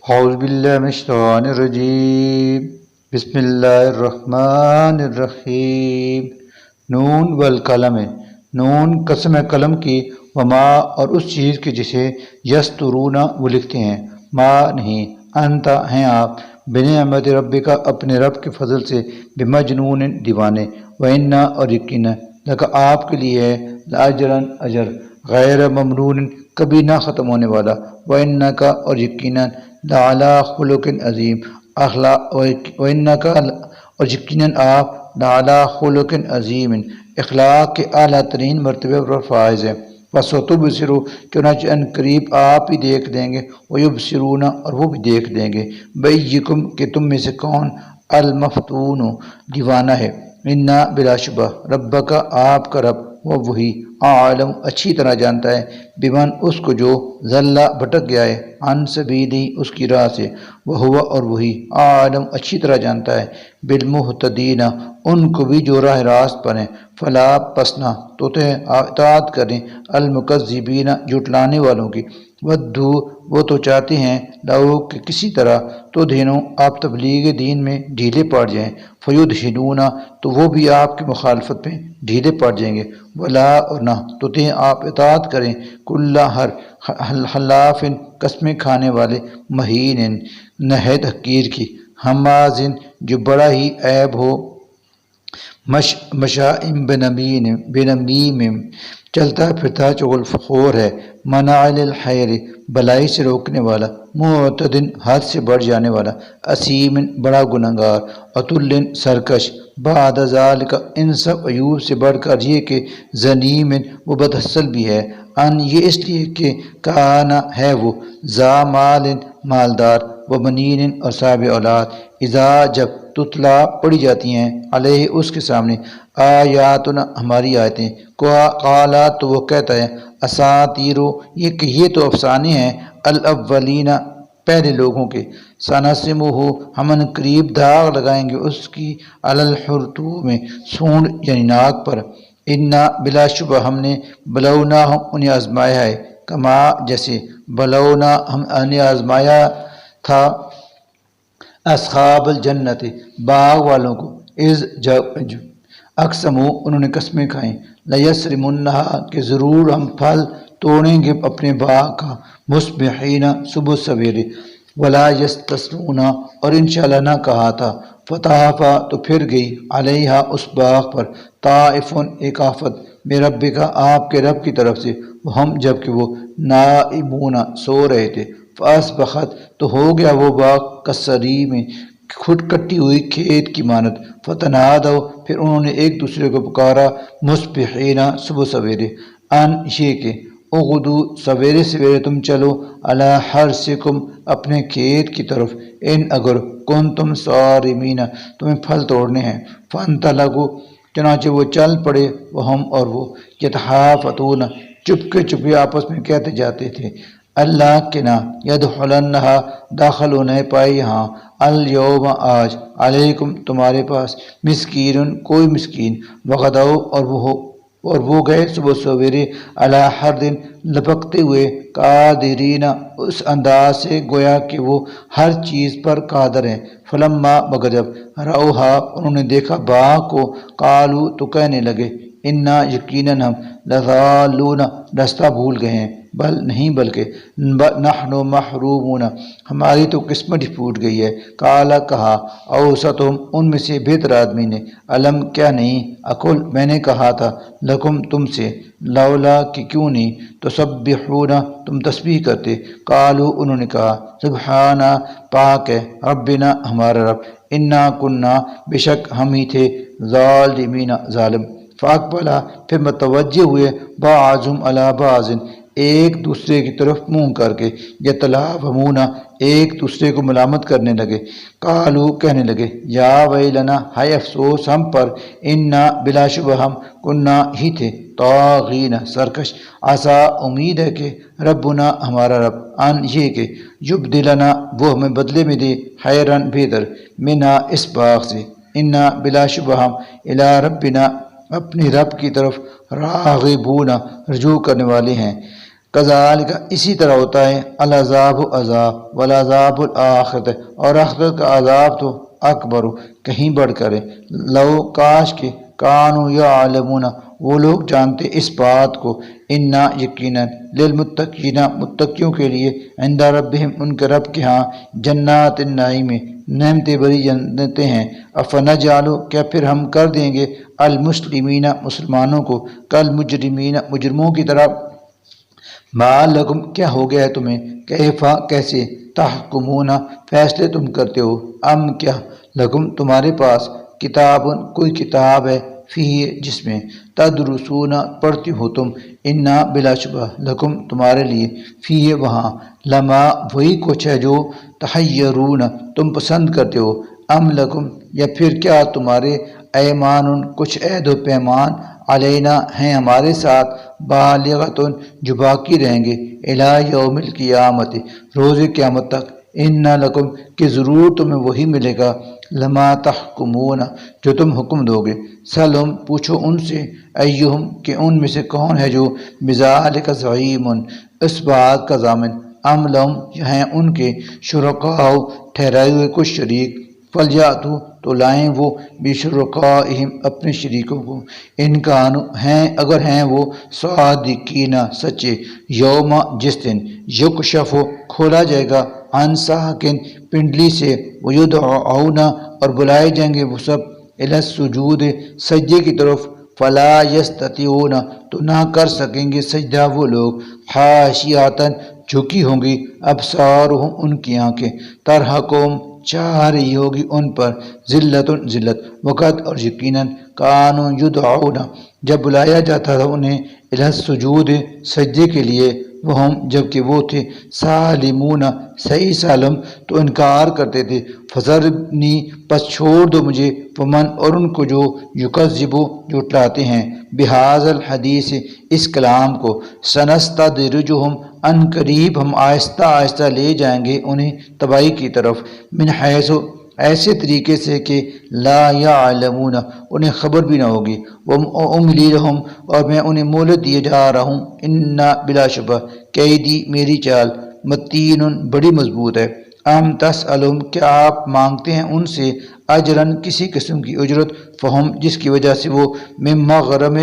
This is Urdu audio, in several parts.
اعوذ باللہ من الشیطان الرجیم بسم اللہ الرحمن الرحیم نون والقلم نون قسم ہے قلم کی وما اور اس چیز کی جسے یسترون وہ لکھتے ہیں ما نہیں انت ہیں آپ بنعمت ربک اپنے رب کے فضل سے بمجنون دیوانے وإنا اور یقینا لک آپ کے لیے ہے لاجرن اجر غیر ممنون کبھی نہ ختم ہونے والا وإنک اور یقینا لعلی خلق عظیم وإنک اور یقیناً آپ لعلی خلق عظیم اخلاق کے اعلیٰ ترین مرتبے پر فائز ہیں وَسَتُبْصِرُ چنانچہ ان قریب آپ ہی دیکھ لیں گے وَيُبْصِرُونَ اور وہ بھی دیکھ لیں گے بَيِّكُمْ کہ تم میں سے کون المفتون دیوانہ ہے اِنَّا بلا شبہ ربک آپ کا رب وہ وہی عالم اچھی طرح جانتا ہے بمن اس کو جو ضل بھٹک گیا ہے عن سبیلی اس کی راہ سے وہ اور وہی عالم اچھی طرح جانتا ہے بالمہتدین ان کو بھی جو راہ راست پر ہیں فلا پسنا تو اطاعت کریں المکذبین جھٹلانے والوں کی ودو وہ تو چاہتے ہیں لو کہ کسی طرح تو دینوں آپ تبلیغ دین میں ڈھیلے پڑ جائیں فیدہنون تو وہ بھی آپ کی مخالفت میں ڈھیلے پڑ جائیں گے ولا اور نہ تو آپ اطاعت کریں کل ہر حلاف قسمیں کھانے والے مہین نہایت حقیر کی ہمازن جو بڑا ہی عیب ہو مشائم بنمیم چلتا پھرتا چغل فخور ہے مناع للخیر بلائی سے روکنے والا معتدن حد سے بڑھ جانے والا اسیم بڑا گنہگار عتل سرکش بعد ذالک ان سب عیوب سے بڑھ کر یہ کہ ذنیم وہ بدحصل بھی ہے ان یہ اس لیے کہ کانا ہے وہ ذا مال مالدار و بنین اور صاحب اولاد اذا جب تتلا پڑھی جاتی ہیں علیہ اس کے سامنے آیاتنا ہماری آیتیں قالا تو وہ کہتا ہے اساطیرو یہ کہ یہ تو افسانے ہیں الاولین پہلے لوگوں کے سنسمہ ہم ان قریب داغ لگائیں گے اس کی علی الحرتوم میں سونڈ یعنی ناک پر انا بلا شبہ ہم نے بلونا انہیں آزمایا ہے کما جیسے بلونا ہم انہیں آزمایا تھا اصحاب الجنت باغ والوں کو از جب اقسموا انہوں نے قسمیں کھائیں لیسرمنہا کہ ضرور ہم پھل توڑیں گے اپنے باغ کا مصبحین صبح سویرے ولا یستثنون اور انشاءاللہ نہ کہا تھا فطافا تو پھر گئی علیہا اس باغ پر طائفن ایک آفت بے رب کا آپ کے رب کی طرف سے ہم جب کہ وہ نائمون سو رہے تھے فاصبحت تو ہو گیا وہ باغ کسری میں کھٹ کٹی ہوئی کھیت کی مانت فتنادوا پھر انہوں نے ایک دوسرے کو پکارا مصبحین صبح سویرے ان یہ کہ اغدو سویرے سویرے تم چلو علی حرثکم اپنے کھیت کی طرف ان اگر کنتم صارمین تمہیں پھل توڑنے ہیں فانطلقوا چنانچہ وہ چل پڑے وہ ہم اور وہ یتحافتون چپکے چپکے آپس میں کہتے جاتے تھے اللہ کے نا یدخلنہا داخل ہونے پائے یہاں الیوم آج علیکم تمہارے پاس مسکین کوئی مسکین وغداؤ اور وہ گئے صبح سویرے علی حردن لپکتے ہوئے قادرین اس انداز سے گویا کہ وہ ہر چیز پر قادر ہیں فلما مگر جب روہا انہوں نے دیکھا باغ کو قالو تو کہنے لگے انا یقیناً ہم لضالون رستہ بھول گئے ہیں بل نہیں بلکہ نحن محرومون ہماری تو قسمت ہی پھوٹ گئی ہے کالا کہا اوسطہم ان میں سے بہتر آدمی نے علم کیا نہیں اقل میں نے کہا تھا لکم تم سے لولا کہ کیوں نہیں تسبحون تم تسبیح کرتے قالو انہوں نے کہا سبحانہ پاک ہے ربنا ہمارا رب انا کننا بے شک ہم ہی تھے ظالمین ظالم فاقبلا پھر متوجہ ہوئے بعضهم علی بعض ایک دوسرے کی طرف منہ کر کے یتلاومون ایک دوسرے کو ملامت کرنے لگے قالو کہنے لگے یا ویلنا ہائے افسوس ہم پر انا بلا شبہ ہم کننا ہی تھے طاغین سرکش عسا امید ہے کہ ربنا ہمارا رب ان یہ کہ یبدلنا وہ ہمیں بدلے میں دے خیرن بہتر منا اس باغ سے انا بلا شبہ ہم الی ربنا اپنی رب کی طرف راغبون رجوع کرنے والے ہیں کذالک اسی طرح ہوتا ہے العذاب عذاب والعذاب الآخرت اور آخرت کا عذاب تو اکبر کہیں بڑھ کر ہے لو کاش کے کانوا یعلمون وہ لوگ جانتے اس بات کو انا یقیناً للمتقین متقیوں کے لیے عند ربہم ان کے رب کے ہاں جنات النعیم نعمتیں بری جنتیں ہیں افنجعل کیا پھر ہم کر دیں گے المسلمین مسلمانوں کو کالمجرمین مجرموں کی طرح ما لکم کیا ہو گیا ہے تمہیں کیفا کیسے تحکمون فیصلے تم کرتے ہو ام کیا لکم تمہارے پاس کتاب کوئی کتاب ہے فی جس میں تدرسون پڑھتی ہو تم انا بلا شبہ لکم تمہارے لیے فی وہاں لما وہی کچھ ہے جو تحیرون تم پسند کرتے ہو ام لکم یا پھر کیا تمہارے ایمان کچھ عہد و پیمان علینا ہیں ہمارے ساتھ بالغتن جو باقی رہیں گے الی یوم القیامت روز قیامت تک ان لکم کہ ضرور تمہیں وہی ملے گا لما تحکمون جو تم حکم دو گے سلم پوچھو ان سے ایہم کہ ان میں سے کون ہے جو بذالک زعیم اس بات کا ضامن ام لہم ہیں ان کے شرکاء ٹھہرائے ہوئے کچھ شریک فلیاتو تو لائیں وہ بشرکائہم اپنے شریکوں کو ان کانوا ہیں اگر ہیں وہ صادقین سچے یوم جس دن یکشف کھولا جائے گا عن ساکن پنڈلی سے ویدعون اور بلائے جائیں گے وہ سب الی السجود سجدے کی طرف فلا یستطیعون تو نہ کر سکیں گے سجدہ وہ لوگ خاشعۃ جھکی ہوں گی ابصارہم ان کی آنکھیں ترہقہم چاہ رہی ہوگی ان پر ذلت وقت اور یقیناً کانوا یدعون جب بلایا جاتا تھا انہیں الی السجود سجدے کے لیے وہم جبکہ وہ تھے سالمون صحیح سالم تو انکار کرتے تھے فذرنی پس چھوڑ دو مجھے ومن اور ان کو جو یکذبو جھٹلاتے ہیں بہذا الحدیث اس کلام کو سنستدرجہم ان قریب ہم آہستہ آہستہ لے جائیں گے انہیں تباہی کی طرف من حیث ایسے طریقے سے کہ لا یعلمون انہیں خبر بھی نہ ہوگی واملی لہم اور میں انہیں مہلت دیے جا رہا ہوں انا بلا شبہ قیدی میری چال متین بڑی مضبوط ہے ام تسألہم کیا آپ مانگتے ہیں ان سے اجرن کسی قسم کی اجرت فہم جس کی وجہ سے وہ من مغرم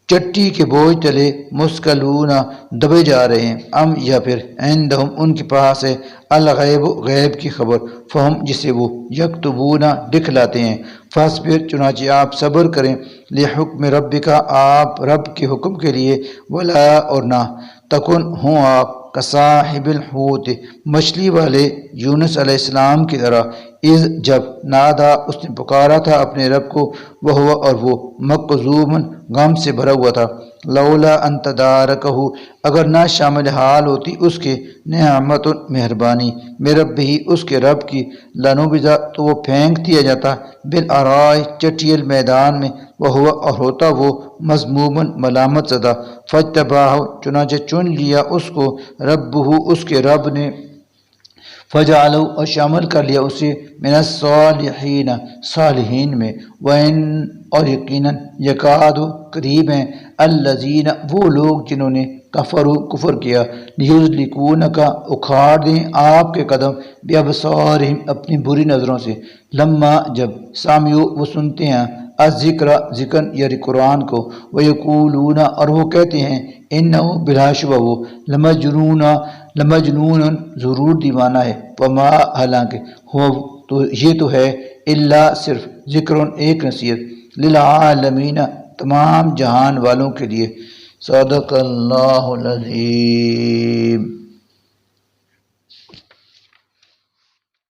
چٹی کے بوجھ تلے مسکلون دبے جا رہے ہیں ام یا پھر عندہم ان کے پاس ہے الغیب غیب کی خبر فہم جسے وہ یکتبون دکھلاتے ہیں فاصبر چنانچہ آپ صبر کریں لحکم ربک آپ رب کے حکم کے لیے ولا اور نہ تکن ہوں آپ کصاحب الحوت مچھلی والے یونس علیہ السلام کی طرح اذ جب نادا اس نے پکارا تھا اپنے رب کو وہ اور وہ مقذوم غم سے بھرا ہوا تھا لولا ان تدارکہ اگر نہ شامل حال ہوتی اس کے نعمت مہربانی میں رب بھی اس کے رب کی لنبذ تو وہ پھینک دیا جاتا بالعراء چٹیل میدان میں وہ اور ہوتا وہ مذمومن ملامت زدہ فاجتباہ چنانچہ چن لیا اس کو ربہ اس کے رب نے فجعلوا اور شامل کر لیا اسے من الصالحین صالحین میں وَإِن اور یقیناً یکاد قریب ہیں الذین وہ لوگ جنہوں نے کفر کیا لیزلکونک اکھاڑ دیں آپ کے قدم بابصارہم اپنی بری نظروں سے لما جب سامعوا وہ سنتے ہیں الذکر ذکر یعنی قرآن کو ویقولون اور وہ کہتے ہیں انہو بلا شبہ وہ لمجنون ضرور دیوانہ ہے وما حالانکہ ہو تو یہ تو ہے الا صرف ذکر ایک نصیحت للعالمین تمام جہان والوں کے لیے صدق اللہ العظیم